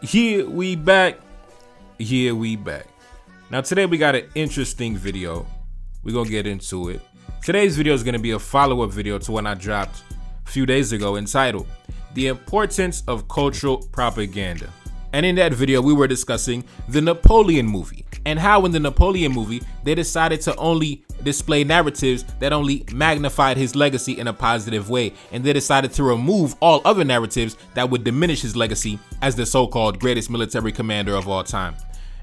Here we back. Now today we got an interesting video. We're gonna get into it. Today's video is gonna be a follow-up video to one I dropped a few days ago entitled The Importance of Cultural Propaganda. And in that video we were discussing the Napoleon movie and how in the Napoleon movie they decided to only display narratives that only magnified his legacy in a positive way, and they decided to remove all other narratives that would diminish his legacy as the so-called greatest military commander of all time.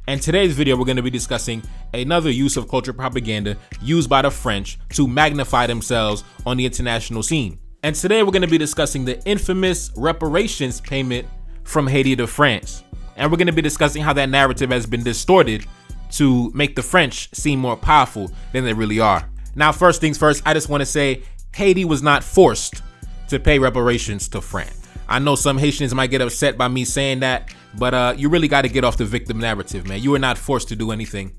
In today's video, we're going to be discussing another use of cultural propaganda used by the French to magnify themselves on the international scene. And today we're going to be discussing the infamous reparations payment from Haiti to France. And we're going to be discussing how that narrative has been distorted to make the French seem more powerful than they really are. Now, first things first, I just want to say Haiti was not forced to pay reparations to France. I know some Haitians might get upset by me saying that, but you really got to get off the victim narrative, man. You were not forced to do anything.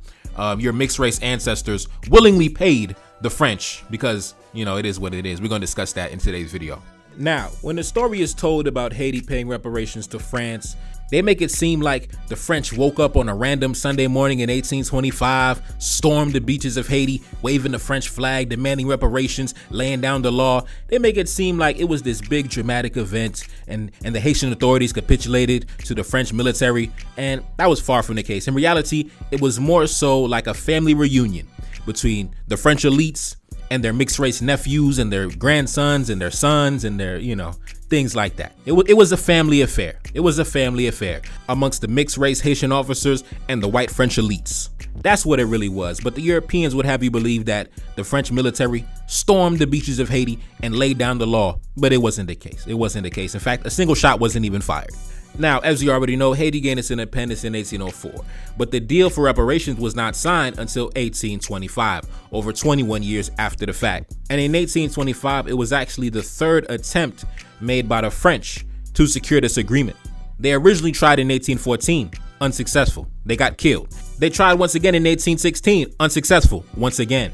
Your mixed race ancestors willingly paid the French because, you know, it is what it is. We're going to discuss that in today's video. Now, when the story is told about Haiti paying reparations to France, they make it seem like the French woke up on a random Sunday morning in 1825, stormed the beaches of Haiti, waving the French flag, demanding reparations, laying down the law. They make it seem like it was this big dramatic event and the Haitian authorities capitulated to the French military, and that was far from the case. In reality, it was more so like a family reunion between the French elites and their mixed race nephews and their grandsons and their sons and their, you know, things like that. It was a family affair. It was a family affair amongst the mixed race Haitian officers and the white French elites. That's what it really was. But the Europeans would have you believe that the French military stormed the beaches of Haiti and laid down the law, but it wasn't the case. It wasn't the case. In fact, a single shot wasn't even fired. Now, as you already know, Haiti gained its independence in 1804, but the deal for reparations was not signed until 1825, over 21 years after the fact. And in 1825, it was actually the third attempt made by the French to secure this agreement. They originally tried in 1814, unsuccessful. They got killed. They tried once again in 1816, unsuccessful once again.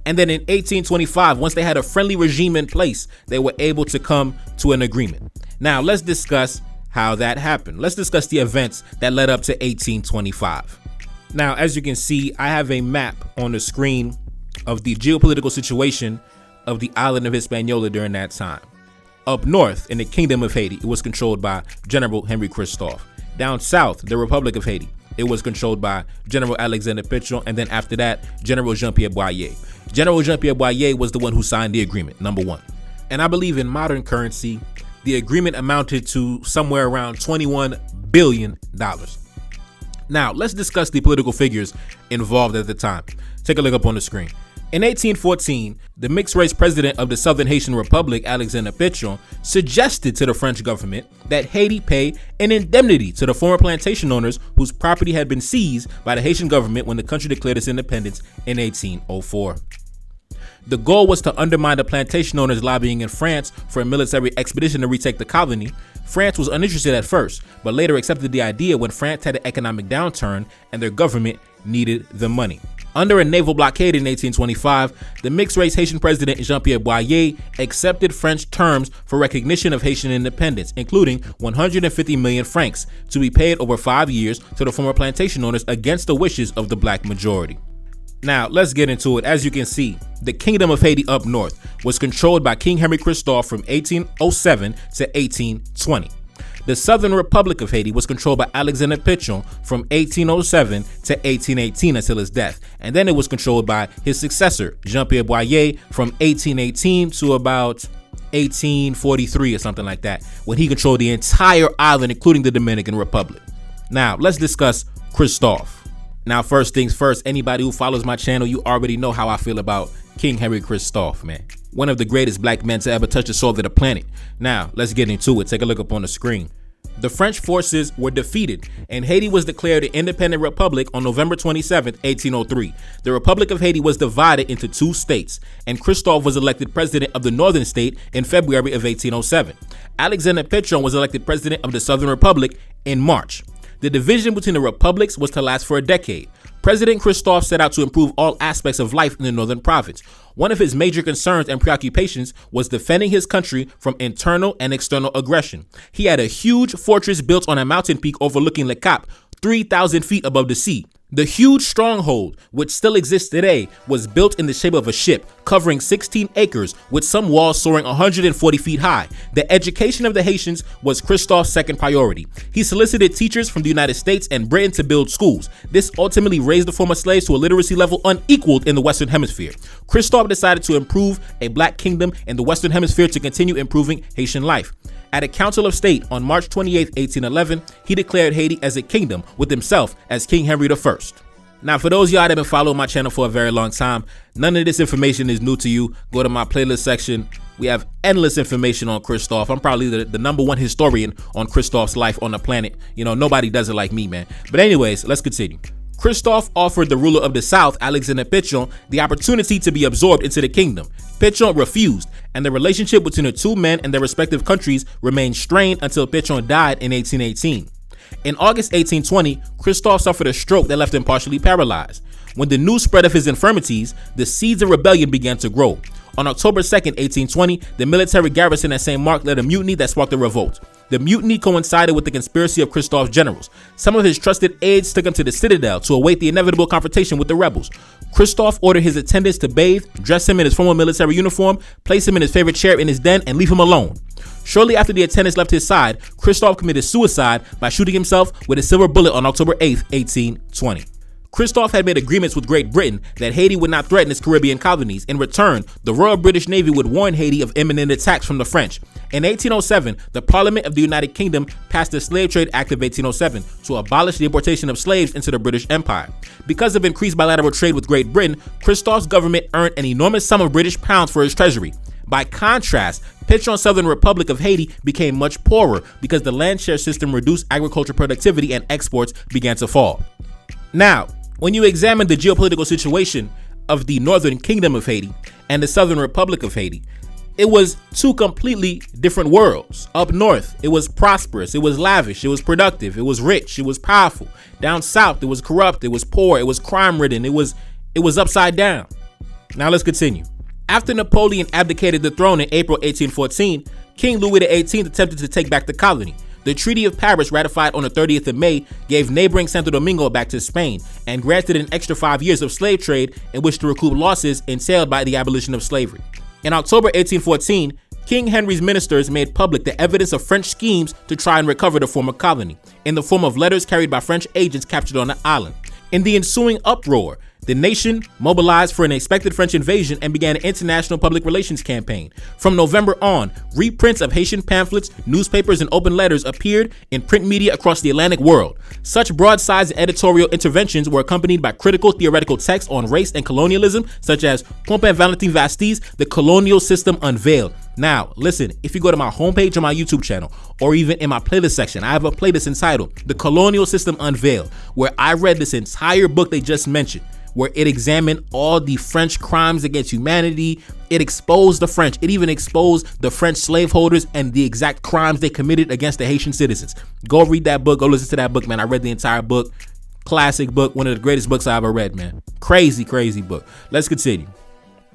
And then in 1825, once they had a friendly regime in place, they were able to come to an agreement. Now, let's discuss how that happened. Let's discuss the events that led up to 1825. Now, as you can see, I have a map on the screen of the geopolitical situation of the island of Hispaniola during that time. Up north, in the Kingdom of Haiti, it was controlled by General Henry Christophe. Down south, the Republic of Haiti, it was controlled by General Alexandre Pétion, and then after that, General Jean-Pierre Boyer. General Jean-Pierre Boyer was the one who signed the agreement, number one. And I believe in modern currency, the agreement amounted to somewhere around $21 billion. Now, let's discuss the political figures involved at the time. Take a look up on the screen. In 1814, the mixed-race president of the Southern Haitian Republic, Alexandre Pétion, suggested to the French government that Haiti pay an indemnity to the former plantation owners whose property had been seized by the Haitian government when the country declared its independence in 1804. The goal was to undermine the plantation owners lobbying in France for a military expedition to retake the colony. France was uninterested at first, but later accepted the idea when France had an economic downturn and their government needed the money. Under a naval blockade in 1825, the mixed-race Haitian president Jean-Pierre Boyer accepted French terms for recognition of Haitian independence, including 150 million francs to be paid over 5 years to the former plantation owners against the wishes of the black majority. Now, let's get into it. As you can see, the Kingdom of Haiti up north was controlled by King Henry Christophe from 1807 to 1820. The Southern Republic of Haiti was controlled by Alexandre Pétion from 1807 to 1818 until his death. And then it was controlled by his successor, Jean-Pierre Boyer, from 1818 to about 1843 or something like that, when he controlled the entire island, including the Dominican Republic. Now, let's discuss Christophe. Now, first things first, anybody who follows my channel, you already know how I feel about King Henry Christophe, man. One of the greatest black men to ever touch the soil of the planet. Now, let's get into it. Take a look up on the screen. The French forces were defeated, and Haiti was declared an independent republic on November 27, 1803. The Republic of Haiti was divided into two states, and Christophe was elected president of the northern state in February of 1807. Alexandre Pétion was elected president of the Southern Republic in March. The division between the republics was to last for a decade. President Christophe set out to improve all aspects of life in the northern province. One of his major concerns and preoccupations was defending his country from internal and external aggression. He had a huge fortress built on a mountain peak overlooking Le Cap, 3,000 feet above the sea. The huge stronghold, which still exists today, was built in the shape of a ship, covering 16 acres, with some walls soaring 140 feet high. The education of the Haitians was Christophe's second priority. He solicited teachers from the United States and Britain to build schools. This ultimately raised the former slaves to a literacy level unequaled in the Western Hemisphere. Christophe decided to improve a black kingdom in the Western Hemisphere to continue improving Haitian life. At a Council of State on March 28, 1811, he declared Haiti as a kingdom, with himself as King Henry I. Now, for those of y'all that have been following my channel for a very long time, none of this information is new to you. Go to my playlist section. We have endless information on Christophe. I'm probably the number one historian on Christophe's life on the planet. You know, nobody does it like me, man. But anyways, let's continue. Christophe offered the ruler of the South, Alexandre Pétion, the opportunity to be absorbed into the kingdom. Pétion refused, and the relationship between the two men and their respective countries remained strained until Pétion died in 1818. In August 1820, Christophe suffered a stroke that left him partially paralyzed. When the news spread of his infirmities, the seeds of rebellion began to grow. On October 2nd, 1820, the military garrison at St. Mark led a mutiny that sparked a revolt. The mutiny coincided with the conspiracy of Christophe's generals. Some of his trusted aides took him to the citadel to await the inevitable confrontation with the rebels. Christophe ordered his attendants to bathe, dress him in his formal military uniform, place him in his favorite chair in his den, and leave him alone. Shortly after the attendants left his side, Christophe committed suicide by shooting himself with a silver bullet on October 8th, 1820. Christophe had made agreements with Great Britain that Haiti would not threaten its Caribbean colonies. In return, the Royal British Navy would warn Haiti of imminent attacks from the French. In 1807, the Parliament of the United Kingdom passed the Slave Trade Act of 1807 to abolish the importation of slaves into the British Empire. Because of increased bilateral trade with Great Britain, Christophe's government earned an enormous sum of British pounds for his treasury. By contrast, Pétion's Southern Republic of Haiti became much poorer because the land share system reduced agricultural productivity and exports began to fall. Now, when you examine the geopolitical situation of the Northern Kingdom of Haiti and the Southern Republic of Haiti, it was two completely different worlds. Up north, it was prosperous, it was lavish, it was productive, it was rich, it was powerful. Down south, it was corrupt, it was poor, it was crime-ridden, it was upside down. Now let's continue. After Napoleon abdicated the throne in April 1814, King Louis XVIII attempted to take back the colony. The Treaty of Paris, ratified on the 30th of May, gave neighboring Santo Domingo back to Spain and granted an extra 5 years of slave trade in which to recoup losses entailed by the abolition of slavery. In October 1814, King Henry's ministers made public the evidence of French schemes to try and recover the former colony, in the form of letters carried by French agents captured on the island. In the ensuing uproar, the nation mobilized for an expected French invasion and began an international public relations campaign. From November on, reprints of Haitian pamphlets, newspapers, and open letters appeared in print media across the Atlantic world. Such broadsides and editorial interventions were accompanied by critical theoretical texts on race and colonialism, such as Pompin Valentin Vasti's The Colonial System Unveiled. Now, listen, if you go to my homepage on my YouTube channel, or even in my playlist section, I have a playlist entitled The Colonial System Unveiled, where I read this entire book they just mentioned, where it examined all the French crimes against humanity. It exposed the French. It even exposed the French slaveholders and the exact crimes they committed against the Haitian citizens. Go read that book. Go listen to that book, man. I read the entire book. Classic book. One of the greatest books I ever read, man. Crazy, crazy book. Let's continue.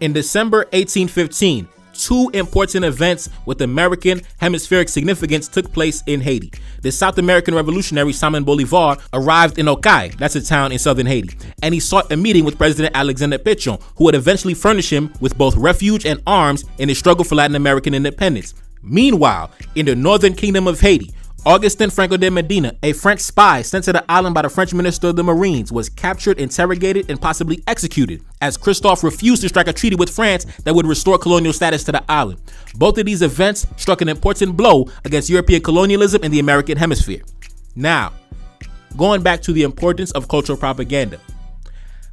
In December 1815, two important events with American hemispheric significance took place in Haiti. The South American revolutionary Simon Bolivar arrived in Okai, that's a town in southern Haiti, and he sought a meeting with President Alexandre Pétion, who would eventually furnish him with both refuge and arms in his struggle for Latin American independence. Meanwhile, in the Northern Kingdom of Haiti, Augustin Franco de Medina, a French spy sent to the island by the French Minister of the Marines, was captured, interrogated, and possibly executed, as Christophe refused to strike a treaty with France that would restore colonial status to the island. Both of these events struck an important blow against European colonialism in the American hemisphere. Now, going back to the importance of cultural propaganda.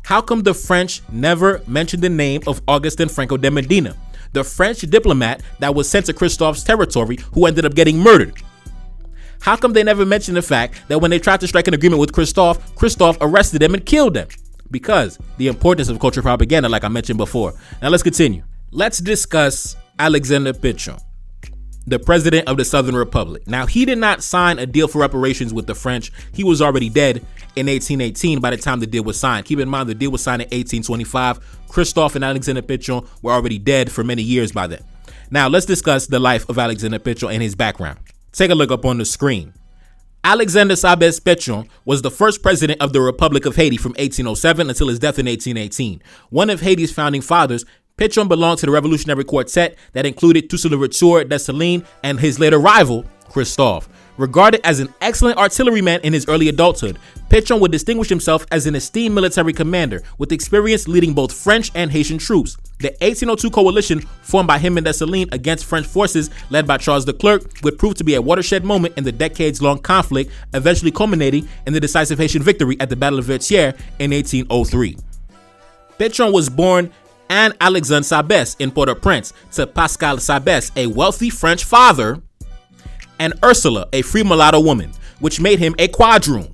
How come the French never mentioned the name of Augustin Franco de Medina, the French diplomat that was sent to Christophe's territory who ended up getting murdered? How come they never mentioned the fact that when they tried to strike an agreement with Christophe, Christophe arrested them and killed them? Because the importance of cultural propaganda, like I mentioned before. Now let's continue. Let's discuss Alexandre Pétion. the president of the Southern Republic. Now, he did not sign a deal for reparations with the French. He was already dead in 1818 by the time the deal was signed. Keep in mind, the deal was signed in 1825. Christophe and Alexandre Pétion were already dead for many years by then. Now, let's discuss the life of Alexandre Pétion and his background. Take a look up on the screen. NelsonAmadeus Pétion was the first president of the Republic of Haiti from 1807 until his death in 1818. One of Haiti's founding fathers, Pétion belonged to the revolutionary quartet that included Toussaint Louverture, Dessalines, and his later rival, Christophe. Regarded as an excellent artilleryman in his early adulthood, Pétion would distinguish himself as an esteemed military commander with experience leading both French and Haitian troops. The 1802 coalition formed by him and Dessalines against French forces led by Charles Leclerc would prove to be a watershed moment in the decades-long conflict, eventually culminating in the decisive Haitian victory at the Battle of Vertières in 1803. Pétion was born Anne-Alexandre Sabès in Port-au-Prince to Pascal Sabès, a wealthy French father, and Ursula, a free mulatto woman, which made him a quadroon.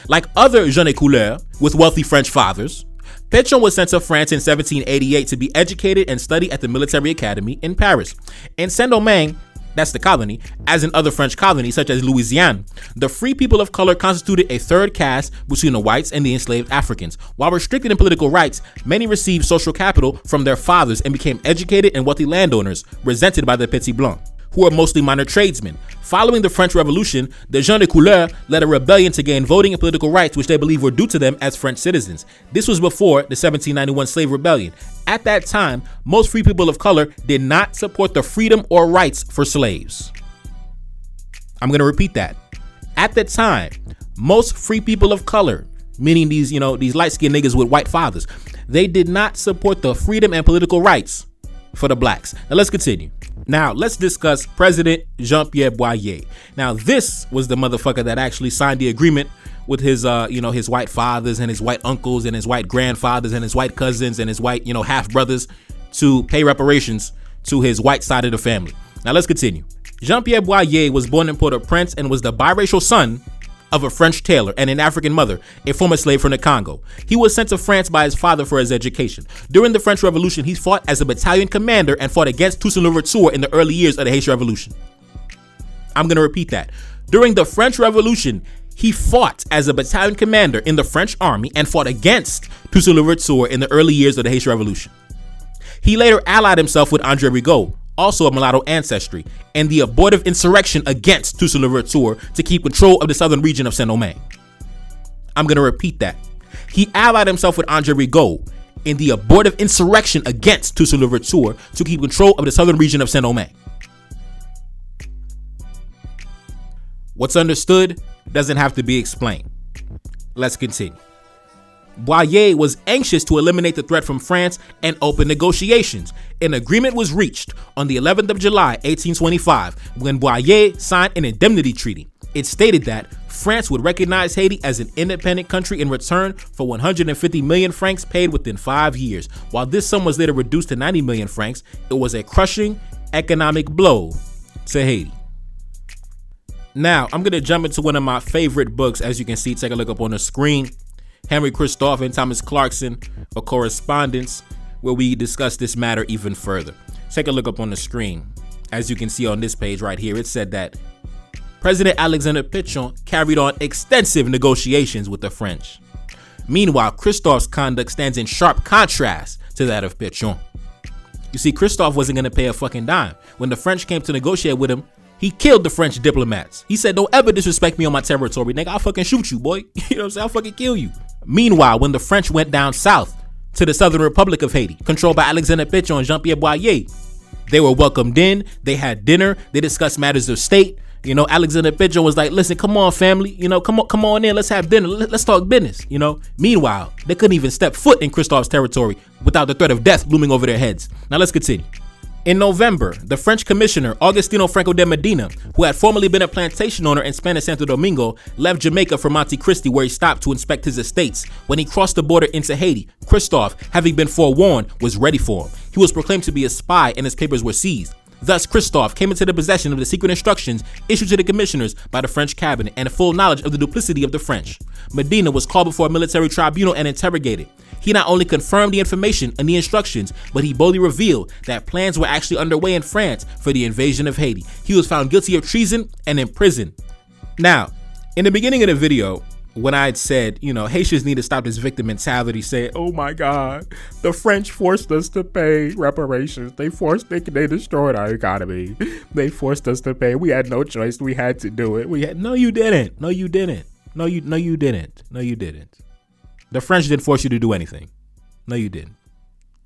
Like other jeunes couleurs with wealthy French fathers, Pétion was sent to France in 1788 to be educated and study at the military academy in Paris. In Saint-Domingue, that's the colony, as in other French colonies such as Louisiana, the free people of color constituted a third caste between the whites and the enslaved Africans. While restricted in political rights, many received social capital from their fathers and became educated and wealthy landowners, resented by the Petits Blancs, who were mostly minor tradesmen. Following the French Revolution, the jeunes de couleur led a rebellion to gain voting and political rights which they believed were due to them as French citizens. This was before the 1791 Slave Rebellion. At that time, most free people of color did not support the freedom or rights for slaves. I'm going to repeat that. At the time, most free people of color, meaning these light-skinned niggas with white fathers, they did not support the freedom and political rights for the blacks. Now let's continue. Now let's discuss President Jean-Pierre Boyer. Now this was the motherfucker that actually signed the agreement with his his white fathers and his white uncles and his white grandfathers and his white cousins and his white half brothers to pay reparations to his white side of the family. Now let's continue. Jean-Pierre Boyer was born in Port-au-Prince and was the biracial son of a French tailor and an African mother, a former slave from the Congo. He was sent to France by his father for his education. During the French Revolution, he fought as a battalion commander and fought against Toussaint Louverture in the early years of the Haitian Revolution. I'm going to repeat that. During the French Revolution, he fought as a battalion commander in the French army and fought against Toussaint Louverture in the early years of the Haitian Revolution. He later allied himself with André Rigaud, also of mulatto ancestry, and the abortive insurrection against Toussaint Louverture to keep control of the southern region of Saint-Domingue. I'm going to repeat that. He allied himself with André Rigaud in the abortive insurrection against Toussaint Louverture to keep control of the southern region of Saint-Domingue. What's understood doesn't have to be explained. Let's continue. Boyer was anxious to eliminate the threat from France and open negotiations. An agreement was reached on the 11th of July, 1825, when Boyer signed an indemnity treaty. It stated that France would recognize Haiti as an independent country in return for 150 million francs paid within 5 years. While this sum was later reduced to 90 million francs, it was a crushing economic blow to Haiti. Now, I'm going to jump into one of my favorite books. As you can see, take a look up on the screen. Henry Christophe and Thomas Clarkson, A Correspondence, where we discuss this matter even further. Take a look up on the screen. As you can see on this page right here, it said that President Alexandre Pétion carried on extensive negotiations with the French. Meanwhile, Christophe's conduct stands in sharp contrast to that of Pétion. You see, Christophe wasn't going to pay a fucking dime. When the French came to negotiate with him, he killed the French diplomats. He said, "Don't ever disrespect me on my territory, nigga. I'll fucking shoot you, boy." You know what I'm saying? I'll fucking kill you. Meanwhile, when the French went down south to the Southern Republic of Haiti, controlled by Alexandre Pétion and Jean-Pierre Boyer, they were welcomed in, they had dinner, they discussed matters of state. Alexandre Pétion was like, "Listen, come on, family, come on in, let's have dinner, let's talk business." Meanwhile, they couldn't even step foot in Christophe's territory without the threat of death looming over their heads. Now let's continue. In November, the French commissioner, Augustino Franco de Medina, who had formerly been a plantation owner in Spanish Santo Domingo, left Jamaica for Monte Cristi, where he stopped to inspect his estates. When he crossed the border into Haiti, Christophe, having been forewarned, was ready for him. He was proclaimed to be a spy and his papers were seized. Thus, Christophe came into the possession of the secret instructions issued to the commissioners by the French cabinet and full knowledge of the duplicity of the French. Medina was called before a military tribunal and interrogated. He not only confirmed the information and the instructions, but he boldly revealed that plans were actually underway in France for the invasion of Haiti. He was found guilty of treason and imprisoned. Now, in the beginning of the video, when I had said, Haitians need to stop this victim mentality, saying, oh my God, the French forced us to pay reparations. They destroyed our economy. They forced us to pay. We had no choice. We had to do it. No, you didn't. No, you didn't. No, you didn't. No, you didn't. The French didn't force you to do anything. No, you didn't.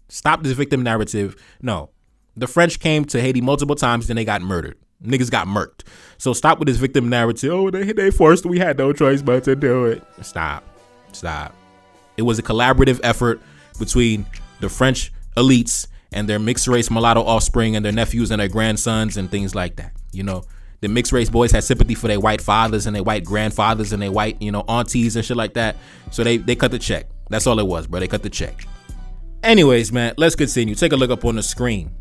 Stop this victim narrative. No, the French came to Haiti multiple times, then they got murdered. Niggas got murked. So stop with this victim narrative. Oh, they forced. We had no choice but to do it. Stop. It was a collaborative effort between the French elites and their mixed race mulatto offspring and their nephews and their grandsons and things like that. The mixed race boys had sympathy for their white fathers and their white grandfathers and their white, aunties and shit like that. So they cut the check. That's all it was, bro. They cut the check. Anyways, man, let's continue. Take a look up on the screen.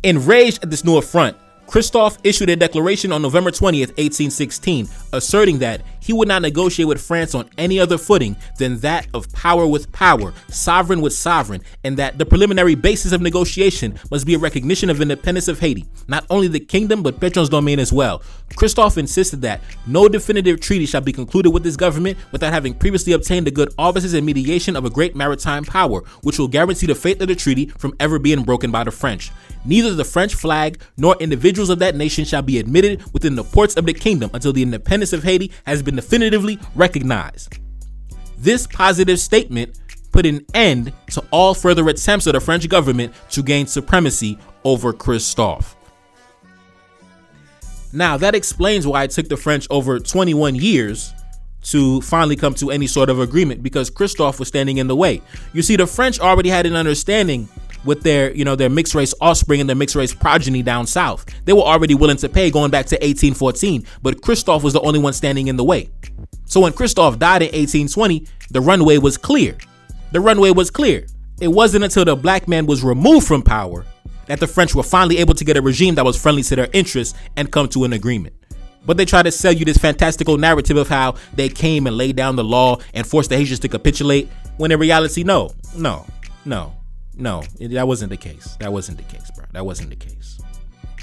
Enraged at this new affront, Christophe issued a declaration on November 20th, 1816, asserting that he would not negotiate with France on any other footing than that of power with power, sovereign with sovereign, and that the preliminary basis of negotiation must be a recognition of independence of Haiti, not only the kingdom but Pétion's domain as well. Christophe insisted that no definitive treaty shall be concluded with this government without having previously obtained the good offices and mediation of a great maritime power, which will guarantee the fate of the treaty from ever being broken by the French. Neither the French flag nor individuals of that nation shall be admitted within the ports of the kingdom until the independence of Haiti has been definitively recognized. This positive statement put an end to all further attempts of the French government to gain supremacy over Christophe. Now, that explains why it took the French over 21 years to finally come to any sort of agreement, because Christophe was standing in the way. You see, the French already had an understanding with their mixed race offspring and their mixed race progeny down south. They were already willing to pay going back to 1814, but Christophe was the only one standing in the way. So when Christophe died in 1820, the runway was clear. It wasn't until the black man was removed from power that the French were finally able to get a regime that was friendly to their interests and come to an agreement. But they try to sell you this fantastical narrative of how they came and laid down the law and forced the Haitians to capitulate, when in reality, no, that wasn't the case. That wasn't the case.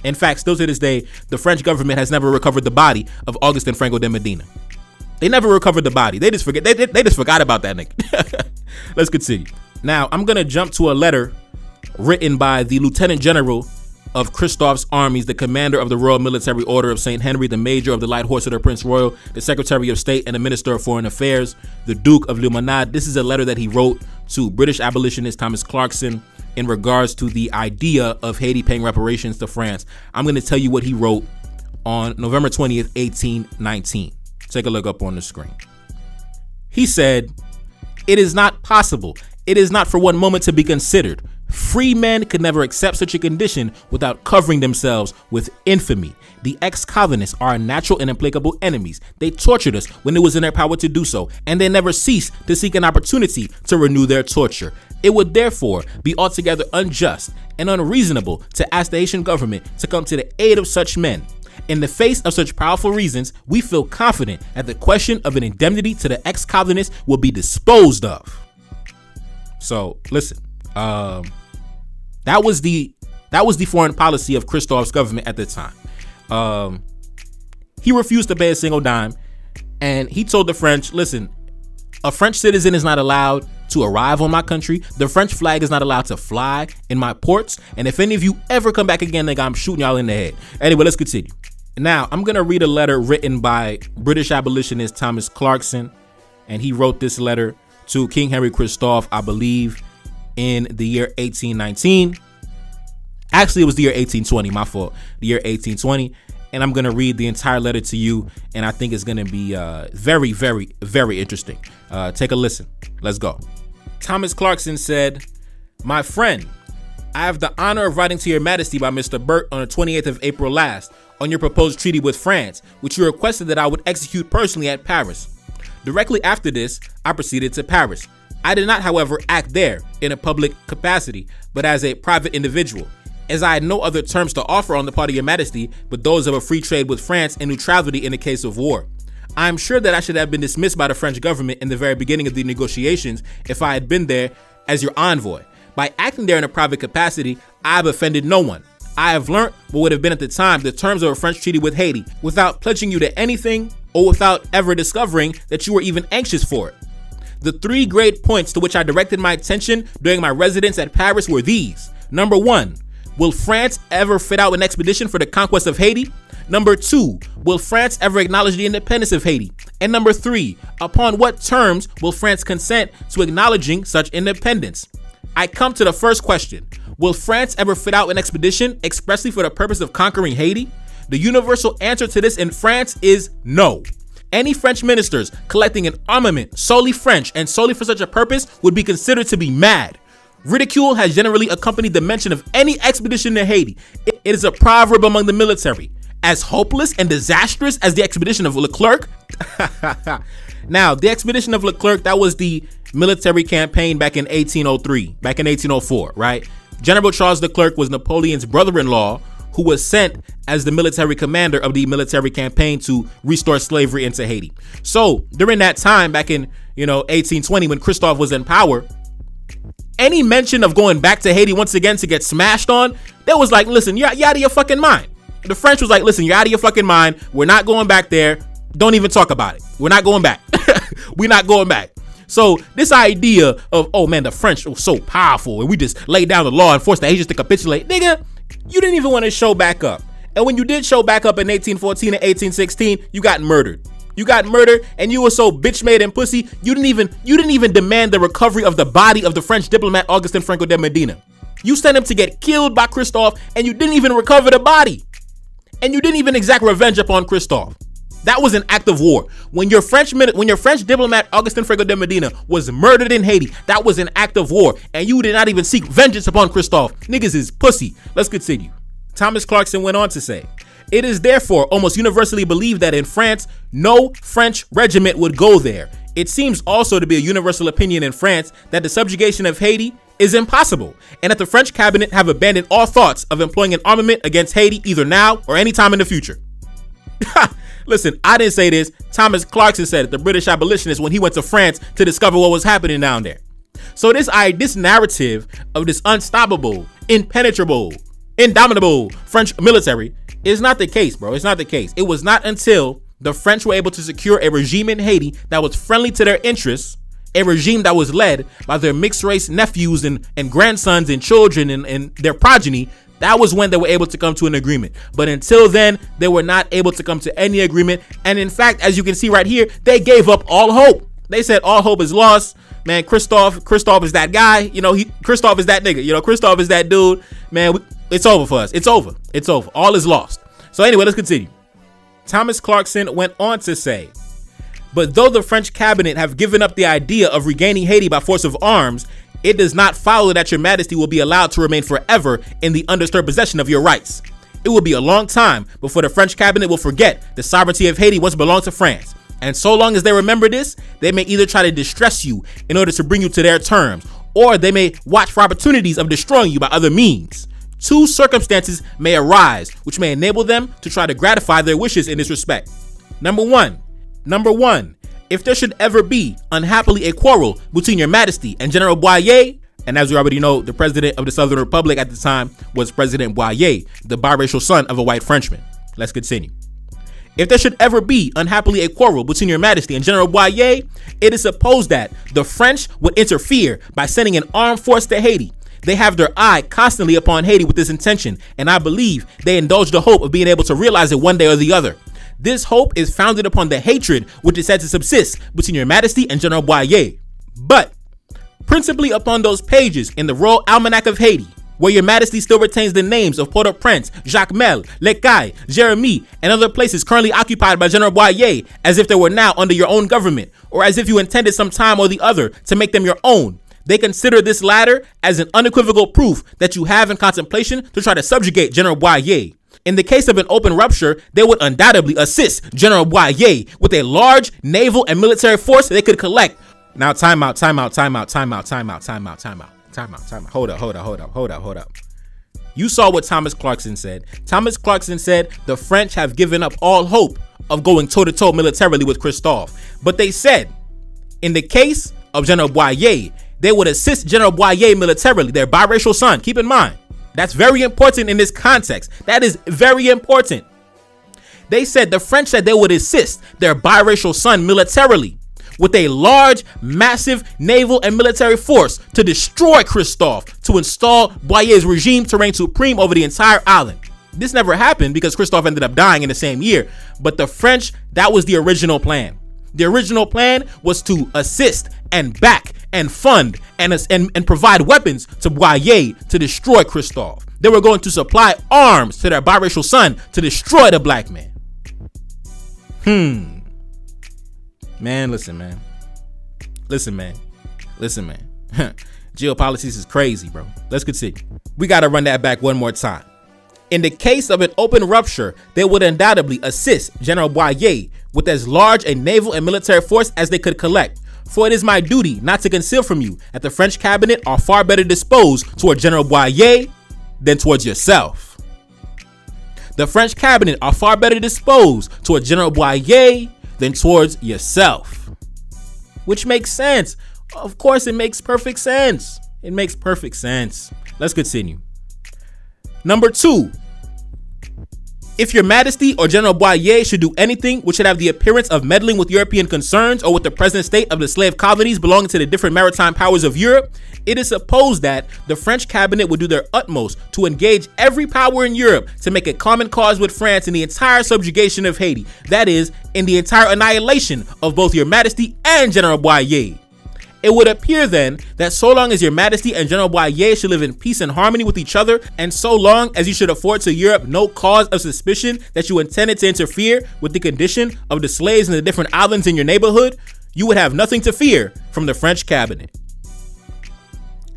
In fact, still to this day, the French government has never recovered the body of Augustin Franco de Medina. They never recovered the body. They just forgot about that nigga. Let's continue. Now, I'm going to jump to a letter written by the Lieutenant General of Christophe's armies, the commander of the Royal Military Order of St. Henry, the major of the Light Horse of the Prince Royal, the Secretary of State and the Minister of Foreign Affairs, the Duke of Limonade. This is a letter that he wrote to British abolitionist Thomas Clarkson in regards to the idea of Haiti paying reparations to France. I'm going to tell you what he wrote on November 20th, 1819. Take a look up on the screen. He said, "It is not possible. It is not for one moment to be considered. Free men could never accept such a condition without covering themselves with infamy. The ex-colonists are our natural and implacable enemies. They tortured us when it was in their power to do so, and they never ceased to seek an opportunity to renew their torture. It would therefore be altogether unjust and unreasonable to ask the Haitian government to come to the aid of such men. In the face of such powerful reasons, we feel confident that the question of an indemnity to the ex-colonists will be disposed of." So listen, that was the foreign policy of Christophe's government at the time. He refused to pay a single dime, and he told the French, "Listen, a French citizen is not allowed to arrive on my country. The French flag is not allowed to fly in my ports. And if any of you ever come back again, nigga, I'm shooting y'all in the head." Anyway, let's continue. Now, I'm going to read a letter written by British abolitionist Thomas Clarkson. And he wrote this letter to King Henry Christophe, I believe, in the year 1819. Actually, it was the year 1820, my fault. The year 1820. And I'm going to read the entire letter to you. And I think it's going to be very, very, very interesting. Take a listen. Let's go. Thomas Clarkson said, "My friend, I have the honor of writing to your majesty by Mr. Burt on the 28th of April last on your proposed treaty with France, which you requested that I would execute personally at Paris. Directly after this, I proceeded to Paris. I did not, however, act there in a public capacity, but as a private individual, as I had no other terms to offer on the part of your majesty but those of a free trade with France and neutrality in the case of war. I'm sure that I should have been dismissed by the French government in the very beginning of the negotiations if I had been there as your envoy. By acting there in a private capacity, I have offended no one. I have learned what would have been at the time the terms of a French treaty with Haiti without pledging you to anything or without ever discovering that you were even anxious for it. The 3 great points to which I directed my attention during my residence at Paris were these. Number 1, will France ever fit out an expedition for the conquest of Haiti? Number 2, will France ever acknowledge the independence of Haiti? And number 3, upon what terms will France consent to acknowledging such independence? I come to the first question. Will France ever fit out an expedition expressly for the purpose of conquering Haiti? The universal answer to this in France is no. Any French ministers collecting an armament solely French and solely for such a purpose would be considered to be mad. Ridicule has generally accompanied the mention of any expedition to Haiti. It is a proverb among the military. As hopeless and disastrous as the expedition of Leclerc. Now, the expedition of Leclerc, that was the military campaign back in 1803, back in 1804, right? General Charles Leclerc was Napoleon's brother-in-law who was sent as the military commander of the military campaign to restore slavery into Haiti. So during that time, back in 1820, when Christophe was in power, any mention of going back to Haiti once again to get smashed on, they was like, listen, you're out of your fucking mind. The French was like, listen, you're out of your fucking mind. We're not going back there. Don't even talk about it. We're not going back. We're not going back. So this idea of, oh man, the French were so powerful and we just laid down the law and forced the Haitians to capitulate. Nigga, you didn't even want to show back up. And when you did show back up in 1814 and 1816, you got murdered. You got murdered and you were so bitch made and pussy, you didn't even demand the recovery of the body of the French diplomat Augustin Franco de Medina. You sent him to get killed by Christophe and you didn't even recover the body. And you didn't even exact revenge upon Christophe. That was an act of war. When your French diplomat Augustin Franco de Medina was murdered in Haiti, that was an act of war. And you did not even seek vengeance upon Christophe. Niggas is pussy. Let's continue. Thomas Clarkson went on to say, it is therefore almost universally believed that in France, no French regiment would go there. It seems also to be a universal opinion in France that the subjugation of Haiti is impossible, and that the French cabinet have abandoned all thoughts of employing an armament against Haiti either now or any time in the future. Listen, I didn't say this. Thomas Clarkson said it, the British abolitionist, when he went to France to discover what was happening down there. So this narrative of this unstoppable, impenetrable, indomitable French military is not the case, bro. It's not the case. It was not until the French were able to secure a regime in Haiti that was friendly to their interests, a regime that was led by their mixed race nephews and grandsons and children and their progeny. That was when they were able to come to an agreement. But until then, they were not able to come to any agreement. And in fact, as you can see right here, they gave up all hope. They said all hope is lost. Man, Christophe is that guy. Christophe is that nigga. Christophe is that dude. Man, it's over for us. It's over. It's over. All is lost. So anyway, let's continue. Thomas Clarkson went on to say, but though the French cabinet have given up the idea of regaining Haiti by force of arms, it does not follow that your majesty will be allowed to remain forever in the undisturbed possession of your rights. It will be a long time before the French cabinet will forget the sovereignty of Haiti once belonged to France. And so long as they remember this, they may either try to distress you in order to bring you to their terms, or they may watch for opportunities of destroying you by other means. 2 circumstances may arise which may enable them to try to gratify their wishes in this respect. Number one, if there should ever be, unhappily, a quarrel between your majesty and General Boyer, and as we already know, the president of the Southern Republic at the time was President Boyer, the biracial son of a white Frenchman. Let's continue. If there should ever be, unhappily, a quarrel between your majesty and General Boyer, it is supposed that the French would interfere by sending an armed force to Haiti. They have their eye constantly upon Haiti with this intention, and I believe they indulge the hope of being able to realize it one day or the other. This hope is founded upon the hatred which is said to subsist between your majesty and General Boyer, but principally upon those pages in the Royal Almanac of Haiti, where your majesty still retains the names of Port-au-Prince, Jacmel, Lecay, Jérémie, and other places currently occupied by General Boyer, as if they were now under your own government, or as if you intended some time or the other to make them your own. They consider this latter as an unequivocal proof that you have in contemplation to try to subjugate General Boyer. In the case of an open rupture, they would undoubtedly assist General Boyer with a large naval and military force they could collect. Now, time out. Hold up. You saw what Thomas Clarkson said. Thomas Clarkson said the French have given up all hope of going toe-to-toe militarily with Christophe. But they said, in the case of General Boyer, they would assist General Boyer militarily, their biracial son. Keep in mind, that's very important in this context. That is very important. They said, the French said they would assist their biracial son militarily with a large, massive naval and military force to destroy Christophe, to install Boyer's regime to reign supreme over the entire island. This never happened because Christophe ended up dying in the same year. But the French, that was the original plan. The original plan was to assist and back and fund and provide weapons to Boyer to destroy Christophe. They were going to supply arms to their biracial son to destroy the black man. Man, listen, man. Geopolitics is crazy, bro. Let's continue. We got to run that back one more time. In the case of an open rupture, they would undoubtedly assist General Boyer with as large a naval and military force as they could collect. For it is my duty not to conceal from you that the French cabinet are far better disposed toward General Boyer than towards yourself. The French cabinet are far better disposed toward General Boyer than towards yourself. Which makes sense. Of course, it makes perfect sense. It makes perfect sense. Let's continue. Number 2. If your majesty or General Boyer should do anything which should have the appearance of meddling with European concerns or with the present state of the slave colonies belonging to the different maritime powers of Europe, it is supposed that the French cabinet would do their utmost to engage every power in Europe to make a common cause with France in the entire subjugation of Haiti. That is, in the entire annihilation of both your majesty and General Boyer. It would appear then that so long as your majesty and General Boyer should live in peace and harmony with each other, and so long as you should afford to Europe no cause of suspicion that you intended to interfere with the condition of the slaves in the different islands in your neighborhood, you would have nothing to fear from the French cabinet.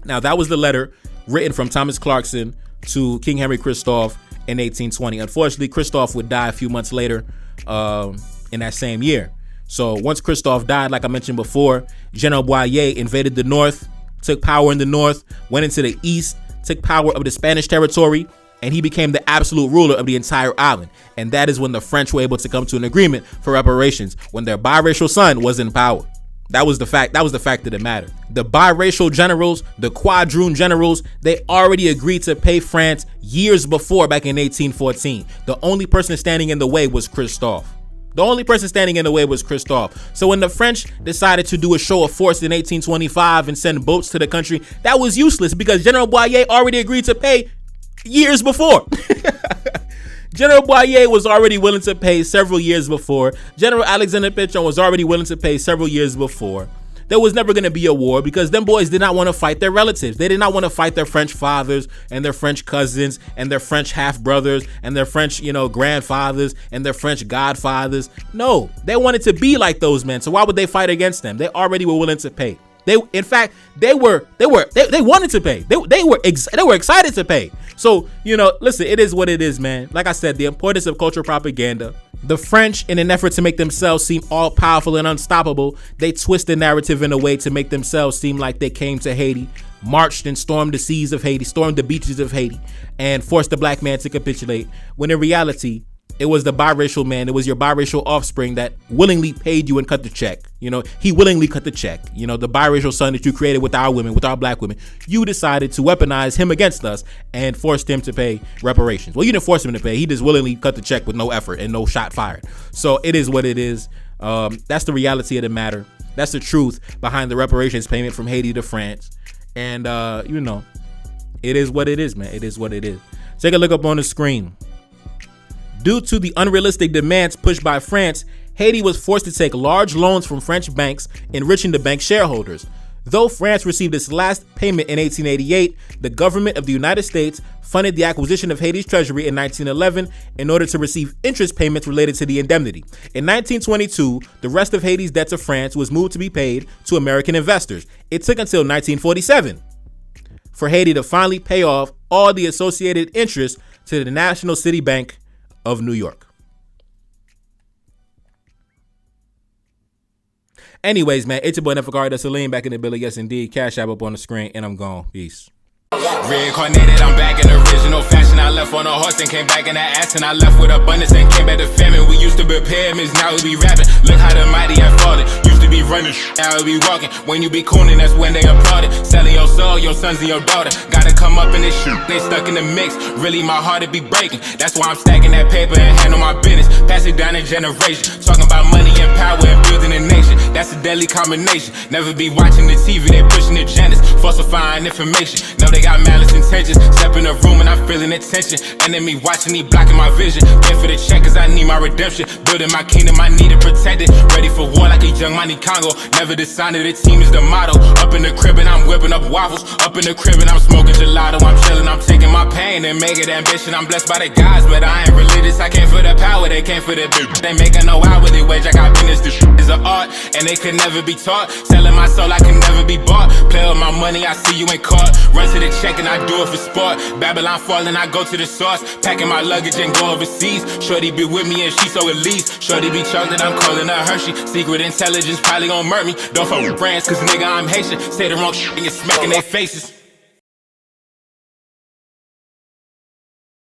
Now, that was the letter written from Thomas Clarkson to King Henry Christophe in 1820. Unfortunately, Christophe would die a few months later in that same year. So once Christophe died, like I mentioned before, General Boyer invaded the north, took power in the north, went into the east, took power of the Spanish territory, and he became the absolute ruler of the entire island. And that is when the French were able to come to an agreement for reparations, when their biracial son was in power. That was the fact. That was the fact of the matter. The biracial generals, the quadroon generals, they already agreed to pay France years before, back in 1814. The only person standing in the way was Christophe. The only person standing in the way was Christophe. So when the French decided to do a show of force in 1825 and send boats to the country, that was useless because General Boyer already agreed to pay years before. General Boyer was already willing to pay several years before. General Alexandre Pétion was already willing to pay several years before. There was never going to be a war because them boys did not want to fight their relatives. They did not want to fight their French fathers and their French cousins and their French half brothers and their French, grandfathers and their French godfathers. No, they wanted to be like those men. So why would they fight against them? They already were willing to pay. They wanted to pay. They were excited to pay. So, listen, it is what it is, man. Like I said, the importance of cultural propaganda. The French, in an effort to make themselves seem all powerful and unstoppable, they twist the narrative in a way to make themselves seem like they came to Haiti, marched and stormed the seas of Haiti, stormed the beaches of Haiti, and forced the black man to capitulate, when in reality, it was the biracial man, it was your biracial offspring that willingly paid you and cut the check. He willingly cut the check. The biracial son that you created with our women, with our black women, you decided to weaponize him against us and forced him to pay reparations. Well, you didn't force him to pay. He just willingly cut the check with no effort and no shot fired. So it is what it is. That's the reality of the matter. That's the truth behind the reparations payment from Haiti to France. And, it is what it is, man. It is what it is. Take a look up on the screen. Due to the unrealistic demands pushed by France, Haiti was forced to take large loans from French banks, enriching the bank shareholders. Though France received its last payment in 1888, the government of the United States funded the acquisition of Haiti's treasury in 1911 in order to receive interest payments related to the indemnity. In 1922, the rest of Haiti's debt to France was moved to be paid to American investors. It took until 1947 for Haiti to finally pay off all the associated interest to the National City Bank of New York. Anyways, man, it's your boy Neferkari Salim back in the building. Yes, indeed. Cash App up on the screen, and I'm gone. Peace. Reincarnated, I'm back in original fashion. I left on a horse and came back in that ass, and I left with abundance and came back to famine. We used to be pyramids, now we be rapping. Look how the mighty have fallen. Used to be running, now we be walking. When you be cooning, that's when they applauded. Selling your soul, your sons and your daughter. Gotta come up in this shit, they stuck in the mix. Really, my heart it be breaking. That's why I'm stacking that paper and handle my business. Pass it down in generation. Talking about money and power and building a nation. That's a deadly combination. Never be watching the TV, they pushing agendas, falsifying information. Know they got malice intentions. Step in the room and I'm feeling the tension. Enemy watching me blocking my vision. Pay for the check cause I need my redemption. Building my kingdom, I need it protected. Ready for war like a young Money Congo. Never decided the team is the motto. Up in the crib and I'm whipping up waffles. Up in the crib and I'm smoking gelato. I'm chilling, I'm taking my pain and make it ambition. I'm blessed by the gods, but I ain't religious. I came for the power, they came for the bitch. They making no hourly wage, I got business. This is an art and they could never be taught. Selling my soul, I can never be bought. Play with my money, I see you ain't caught. Run to the check and I do it for sport. Babylon falling, I go to the source. Packing my luggage and go overseas. Shorty be with me and she so elite. Shorty be chocolate, I'm calling her Hershey. Secret intelligence probably gon' murder me. Don't fuck with brands cause nigga I'm Haitian. Say the wrong shit and you're smacking their faces.